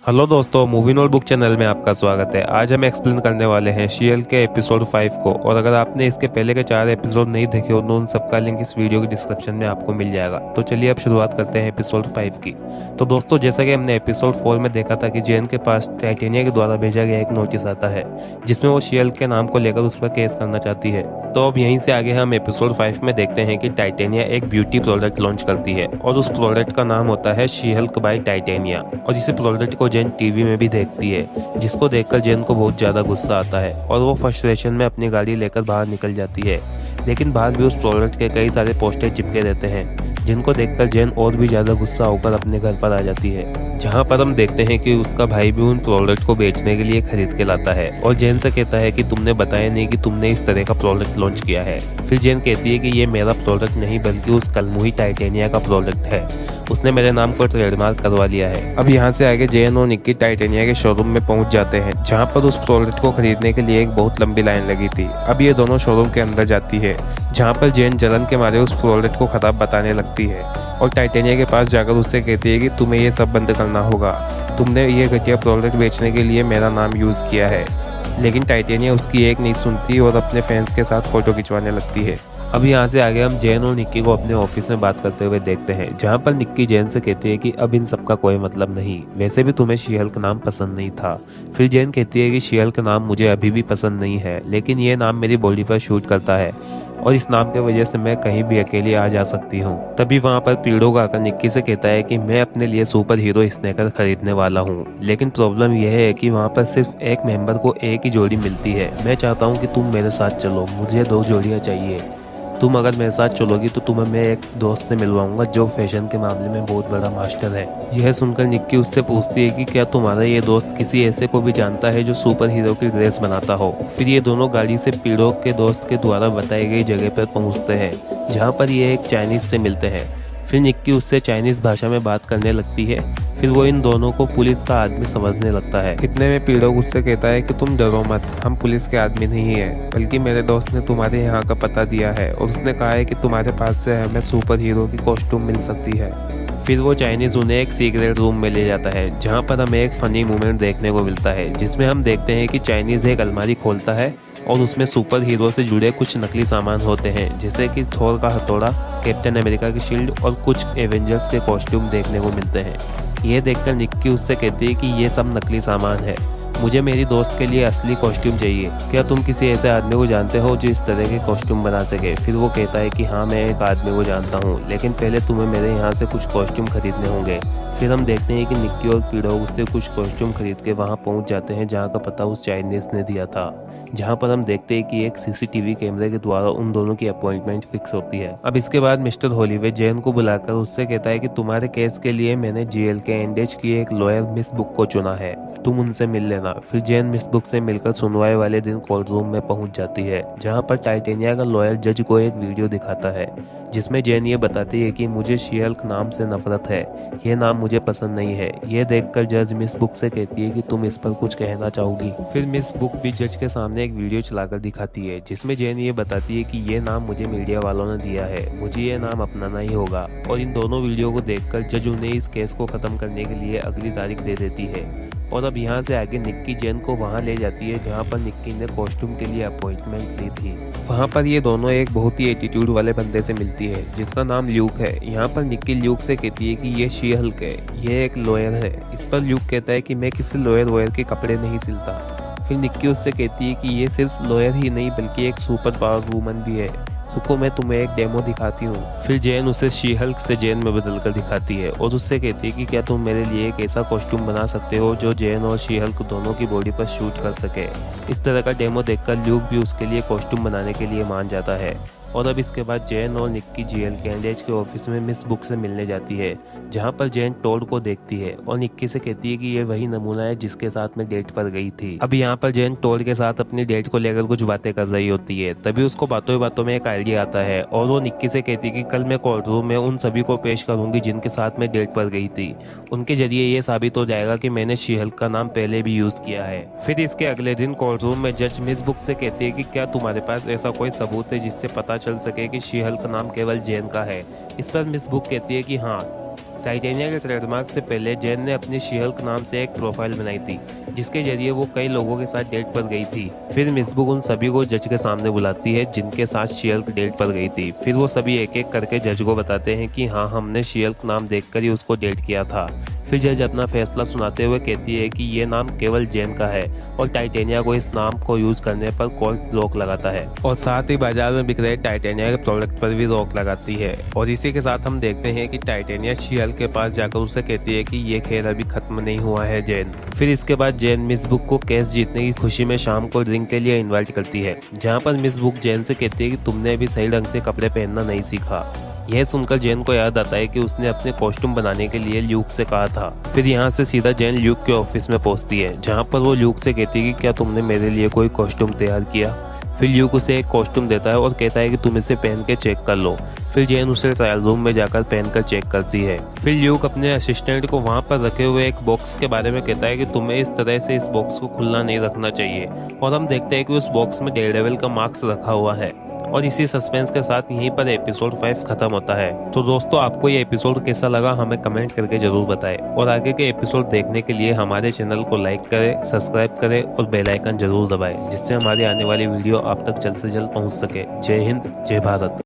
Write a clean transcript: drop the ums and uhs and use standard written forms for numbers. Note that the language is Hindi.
हेलो दोस्तों, मूवी नोटबुक चैनल में आपका स्वागत है। आज हम एक्सप्लेन करने वाले हैं शीएल के एपिसोड 5 को। और अगर आपने इसके पहले के 4 एपिसोड नहीं देखे हो तो उन सबका लिंक इस वीडियो की डिस्क्रिप्शन में आपको मिल जाएगा। तो चलिए अब शुरुआत करते हैं एपिसोड 5 की। तो दोस्तों, जैसा कि हमने एपिसोड 4 में देखा था कि जेन के पास टाइटेनिया के द्वारा भेजा गया एक नोटिस आता है जिसमें वो शीएल के नाम को लेकर उस पर केस करना चाहती है। तो अब यहीं से आगे हम एपिसोड 5 में देखते हैं कि टाइटेनिया एक ब्यूटी प्रोडक्ट लॉन्च करती है और उस प्रोडक्ट का नाम होता है शी-हल्क बाय टाइटेनिया। और इसी प्रोडक्ट को जेन टीवी में भी देखती है, जिसको देखकर जेन को बहुत ज्यादा गुस्सा आता है और वो फ्रस्ट्रेशन में अपनी गाड़ी लेकर बाहर निकल जाती है। लेकिन बाहर भी उस प्रोडक्ट के कई सारे पोस्टर चिपके रहते हैं, जिनको देखकर जेन और भी ज्यादा गुस्सा होकर अपने घर पर आ जाती है। जहां पर हम देखते हैं कि उसका भाई भी उन प्रोडक्ट को बेचने के लिए खरीद के लाता है और जेन से कहता है कि तुमने बताया नहीं कि तुमने इस तरह का प्रोडक्ट लॉन्च किया है। फिर जेन कहती है कि ये मेरा प्रोडक्ट नहीं बल्कि उस कलमुही टाइटेनिया का प्रोडक्ट है, उसने मेरे नाम को ट्रेडमार्क करवा लिया है। अब यहाँ से आगे जेन और निक्की टाइटेनिया के शोरूम में पहुंच जाते हैं, जहाँ पर उस प्रोडक्ट को खरीदने के लिए एक बहुत लंबी लाइन लगी थी। अब ये दोनों शोरूम के अंदर जाती है, जहाँ पर जेन जलन के मारे उस प्रोडक्ट को खराब बताने लगती है और टाइटेनिया के पास जाकर उससे कहती है कि तुम्हें ये सब बंद करना होगा, तुमने ये घटिया प्रोडक्ट बेचने के लिए मेरा नाम यूज़ किया है। लेकिन टाइटेनिया उसकी एक नहीं सुनती और अपने फैंस के साथ फोटो खिंचवाने लगती है। अब यहाँ से आगे हम जेन और निक्की को अपने ऑफिस में बात करते हुए देखते हैं, जहाँ पर निक्की जेन से कहती है कि अब इन सब का कोई मतलब नहीं, वैसे भी तुम्हें शी-हल्क नाम पसंद नहीं था। फिर जेन कहती है कि शी-हल्क नाम मुझे अभी भी पसंद नहीं है, लेकिन ये नाम मेरी बॉडी पर शूट करता है और इस नाम की वजह से मैं कहीं भी अकेली आ जा सकती हूँ। तभी वहाँ पर पीड़ो आकर निक्की से कहता है कि मैं अपने लिए सुपर हीरो स्नेकर खरीदने वाला हूँ, लेकिन प्रॉब्लम यह है कि वहाँ पर सिर्फ एक मेंबर को एक ही जोड़ी मिलती है। मैं चाहता हूँ कि तुम मेरे साथ चलो, मुझे 2 जोड़ियाँ चाहिए। तुम अगर मेरे साथ चलोगी तो तुम्हें मैं एक दोस्त से मिलवाऊंगा जो फैशन के मामले में बहुत बड़ा मास्टर है। यह सुनकर निक्की उससे पूछती है कि क्या तुम्हारा ये दोस्त किसी ऐसे को भी जानता है जो सुपर हीरो की ड्रेस बनाता हो। फिर ये दोनों गाड़ी से पीड़ो के दोस्त के द्वारा बताई गई जगह पर पहुंचते हैं, जहां पर ये एक चाइनीज से मिलते हैं। फिर निक्की उससे चाइनीज भाषा में बात करने लगती है। फिर वो इन दोनों को पुलिस का आदमी समझने लगता है। इतने में पीड़ो उससे कहता है कि तुम डरो मत, हम पुलिस के आदमी नहीं है, बल्कि मेरे दोस्त ने तुम्हारे यहाँ का पता दिया है और उसने कहा है कि तुम्हारे पास से हमें सुपर हीरो की कॉस्ट्यूम मिल सकती है। फिर वो चाइनीज उन्हें एक सीक्रेट रूम में ले जाता है, जहाँ पर हमें एक फनी मोमेंट देखने को मिलता है, जिसमें हम देखते हैं कि चाइनीज एक अलमारी खोलता है और उसमें सुपर हीरो से जुड़े कुछ नकली सामान होते हैं, जैसे कि थोर का हथौड़ा, कैप्टन अमेरिका की शील्ड और कुछ एवेंजर्स के कॉस्ट्यूम देखने को मिलते हैं। ये देखकर निक्की उससे कहती है कि ये सब नकली सामान है, मुझे मेरी दोस्त के लिए असली कॉस्ट्यूम चाहिए। क्या तुम किसी ऐसे आदमी को जानते हो जो इस तरह के कॉस्ट्यूम बना सके? फिर वो कहता है कि हाँ, मैं एक आदमी को जानता हूँ, लेकिन पहले तुम्हें मेरे यहाँ से कुछ कॉस्ट्यूम खरीदने होंगे। फिर हम देखते हैं कि निक्की और पीड़ो उससे कुछ कॉस्ट्यूम खरीद के वहाँ पहुँच जाते हैं, जहाँ का पता उस चाइनीज ने दिया था। जहाँ पर हम देखते हैं कि एक सीसीटीवी कैमरे के द्वारा उन दोनों की अपॉइंटमेंट फिक्स होती है। अब इसके बाद मिस्टर हॉलीवे जेन को बुलाकर उससे कहता है कि तुम्हारे केस के लिए मैंने जेल के एंडेज की एक लॉयर मिस बुक को चुना है, तुम उनसे मिल लेना। फिर जेन मिस बुक से मिलकर सुनवाई वाले दिन कोर्ट रूम में पहुंच जाती है, जहां पर टाइटेनिया का लॉयर जज को एक वीडियो दिखाता है, जिसमें जेन ये बताती है कि मुझे शी-हल्क नाम से नफरत है, यह नाम मुझे पसंद नहीं है। यह देखकर जज मिस बुक से कहती है कि तुम इस पर कुछ कहना चाहोगी। फिर मिस बुक भी जज के सामने एक वीडियो चलाकर दिखाती है, जिसमें जेन ये बताती है कि ये नाम मुझे मीडिया वालों ने दिया है, मुझे ये नाम अपनाना ही होगा। और इन दोनों वीडियो को देखकर जज उन्हें इस केस को खत्म करने के लिए अगली तारीख दे देती है। और अब यहाँ से आगे निक्की जेन को वहाँ ले जाती है, जहाँ पर निक्की ने कॉस्ट्यूम के लिए अपॉइंटमेंट ली थी। वहाँ पर ये दोनों एक बहुत ही एटीट्यूड वाले बंदे से मिलती है, जिसका नाम ल्यूक है। यहाँ पर निक्की ल्यूक से कहती है कि ये शी-हल्क है, ये एक लॉयर है। इस पर ल्यूक कहता है कि मैं किसी लॉयर के कपड़े नहीं सिलता। फिर निक्की उससे कहती है कि ये सिर्फ लॉयर ही नहीं बल्कि एक सुपर पावर वूमन भी है, रुको मैं तुम्हें एक डेमो दिखाती हूँ। फिर जेन उसे शी-हल्क से जेन में बदलकर दिखाती है और उससे कहती है कि क्या तुम मेरे लिए एक ऐसा कॉस्ट्यूम बना सकते हो जो जेन और शी-हल्क दोनों की बॉडी पर शूट कर सके। इस तरह का डेमो देखकर ल्यूक भी उसके लिए कॉस्ट्यूम बनाने के लिए मान जाता है। और अब इसके बाद जेन और निक्की जेल के एंडेज के ऑफिस में मिस बुक से मिलने जाती है, जहां पर जेन टोड को देखती है और निक्की से कहती है कि ये वही नमूना है जिसके साथ में डेट पर गई थी। अब यहाँ पर जेन टोड के साथ अपनी डेट को लेकर कुछ बातें कर रही होती है, तभी उसको बातों ही बातों में एक आइडिया आता है और वो निक्की से कहती है कि कल मैं कोर्ट रूम में उन सभी को पेश करूंगी जिनके साथ में डेट पर गई थी। उनके जरिए ये साबित हो जाएगा कि मैंने शी-हल्क का नाम पहले भी यूज किया है। फिर इसके अगले दिन कोर्ट रूम में जज मिस बुक से कहती है कि क्या तुम्हारे पास ऐसा कोई सबूत है जिससे पता चल सके कि शी-हल्क नाम केवल जेन का है? इस पर मिस बुक कहती है कि हाँ, टाइटेनिया के ट्रेडमार्क से पहले जेन ने अपनी शी हल्क नाम से एक प्रोफाइल बनाई थी, जिसके जरिए वो कई लोगों के साथ डेट पर गई थी। फिर मिस बुक उन सभी को जज के सामने बुलाती है जिनके साथ शी हल्क डेट पर गई थी। फिर वो सभी एक एक करके जज को बताते हैं कि हाँ, हमने शी हल्क नाम देखकर ही उसको डेट किया था। फिर जज अपना फैसला सुनाते हुए कहती है कि ये नाम केवल जेन का है और टाइटेनिया को इस नाम को यूज करने पर कोर्ट रोक लगाता है और साथ ही बाजार में बिक रहे टाइटेनिया के प्रोडक्ट पर भी रोक लगाती है। और इसी के साथ हम देखते हैं कि टाइटेनिया शी हल्क के पास जाकर उसे कहती है कि ये खेल अभी खत्म नहीं हुआ है जेन। फिर इसके बाद जेन मिस बुक को केस जीतने की खुशी में शाम को ड्रिंक के लिए इनवाइट करती है, जहाँ पर मिस बुक जेन से कहती है कि तुमने अभी सही ढंग से कपड़े पहनना नहीं सीखा। यह सुनकर जेन को याद आता है कि उसने अपने कॉस्ट्यूम बनाने के लिए ल्यूक से कहा था। फिर यहाँ से सीधा जेन ल्यूक के ऑफिस में पहुंचती है, जहाँ पर वो ल्यूक से कहती है कि क्या तुमने मेरे लिए कोई कॉस्ट्यूम तैयार किया। फिर ल्यूक उसे एक कॉस्ट्यूम देता है और कहता है कि तुम इसे पहन के चेक कर लो। फिर जेन उसे ट्रायल रूम में जाकर पहनकर चेक करती है। फिर ल्यूक अपने असिस्टेंट को वहां पर रखे हुए एक बॉक्स के बारे में कहता है कि तुम्हें इस तरह से इस बॉक्स को खुला नहीं रखना चाहिए। और हम देखते हैं कि उस बॉक्स में डेयरडेविल का मार्क्स रखा हुआ है। और इसी सस्पेंस के साथ यहीं पर एपिसोड 5 खत्म होता है। तो दोस्तों, आपको ये एपिसोड कैसा लगा हमें कमेंट करके जरूर बताएं और आगे के एपिसोड देखने के लिए हमारे चैनल को लाइक करें, सब्सक्राइब करें और बेल आइकन जरूर दबाएं, जिससे हमारी आने वाली वीडियो आप तक जल्द से जल्द पहुंच सके। जय हिंद, जय भारत।